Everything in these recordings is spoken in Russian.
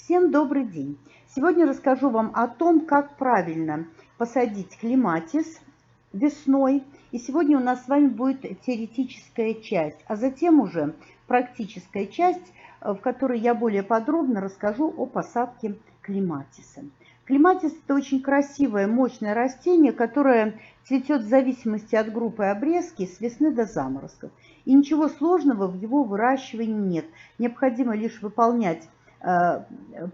Всем добрый день! Сегодня расскажу вам о том, как правильно посадить клематис весной. И сегодня у нас с вами будет теоретическая часть, а затем уже практическая часть, в которой я более подробно расскажу о посадке клематиса. Клематис – это очень красивое, мощное растение, которое цветет в зависимости от группы обрезки с весны до заморозков. И ничего сложного в его выращивании нет. Необходимо лишь выполнять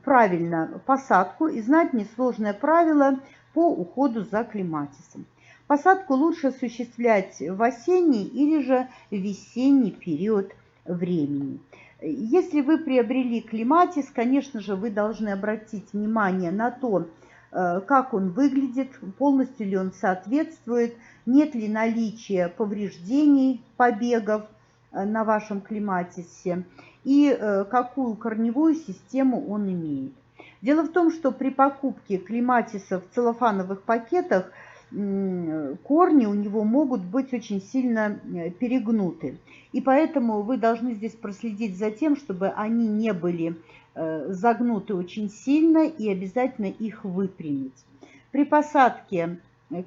правильно посадку и знать несложное правило по уходу за клематисом. Посадку лучше осуществлять в осенний или же в весенний период времени. Если вы приобрели клематис, конечно же, вы должны обратить внимание на то, как он выглядит, полностью ли он соответствует, нет ли наличия повреждений, побегов на вашем клематисе и какую корневую систему он имеет. Дело в том, что при покупке клематиса в целлофановых пакетах корни у него могут быть очень сильно перегнуты. И поэтому вы должны здесь проследить за тем, чтобы они не были загнуты очень сильно, и обязательно их выпрямить. При посадке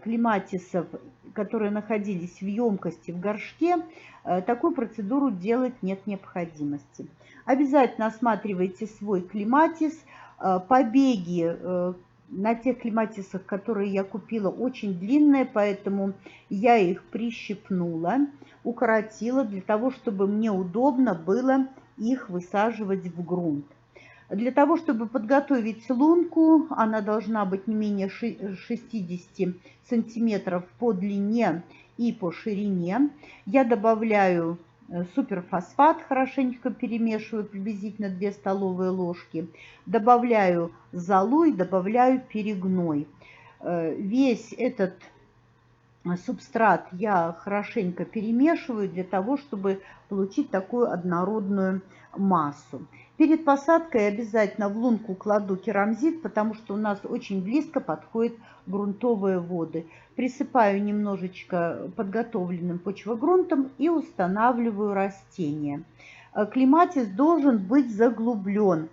клематисов, которые находились в емкости в горшке, такую процедуру делать нет необходимости. Обязательно осматривайте свой клематис. Побеги на тех клематисах, которые я купила, очень длинные, поэтому я их прищипнула, укоротила, для того, чтобы мне удобно было их высаживать в грунт. Для того, чтобы подготовить лунку, она должна быть не менее 60 сантиметров по длине и по ширине. Я добавляю суперфосфат, хорошенько перемешиваю, приблизительно 2 столовые ложки. Добавляю золу и добавляю перегной. Весь этот субстрат я хорошенько перемешиваю для того, чтобы получить такую однородную массу. Перед посадкой обязательно в лунку кладу керамзит, потому что у нас очень близко подходят грунтовые воды. Присыпаю немножечко подготовленным почвогрунтом и устанавливаю растение. Клематис должен быть заглублен.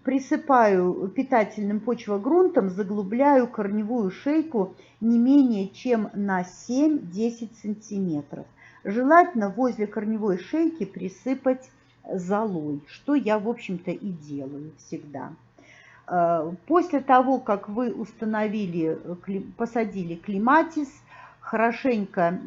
Присыпаю питательным почвогрунтом, заглубляю корневую шейку не менее чем на 7-10 сантиметров. Желательно возле корневой шейки присыпать золой, что я, в общем-то, и делаю всегда. После того, как вы посадили клематис, хорошенько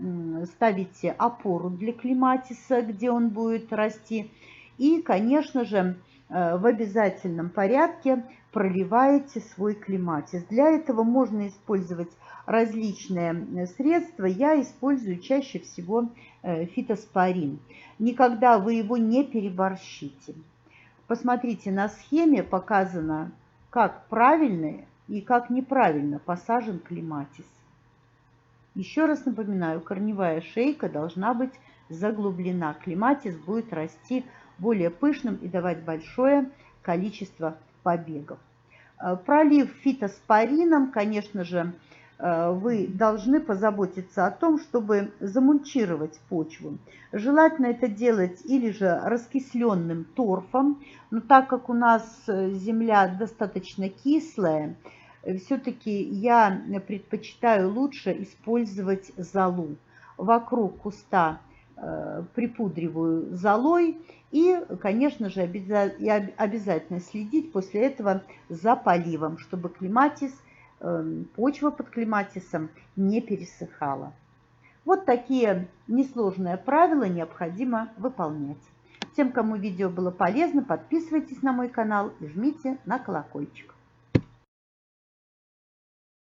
ставите опору для клематиса, где он будет расти, и, конечно же, в обязательном порядке проливаете свой клематис. Для этого можно использовать различные средства. Я использую чаще всего фитоспорин. Никогда вы его не переборщите. Посмотрите, на схеме показано, как правильно и как неправильно посажен клематис. Еще раз напоминаю, корневая шейка должна быть заглублена. Клематис будет расти более пышным и давать большое количество побегов. Пролив фитоспорином, конечно же, вы должны позаботиться о том, чтобы замульчировать почву. Желательно это делать или же раскисленным торфом, но так как у нас земля достаточно кислая, все-таки я предпочитаю лучше использовать золу. Вокруг куста припудриваю золой и, конечно же, обязательно следить после этого за поливом, чтобы почва под клематисом не пересыхала. Вот такие несложные правила необходимо выполнять. Тем, кому видео было полезно, подписывайтесь на мой канал и жмите на колокольчик.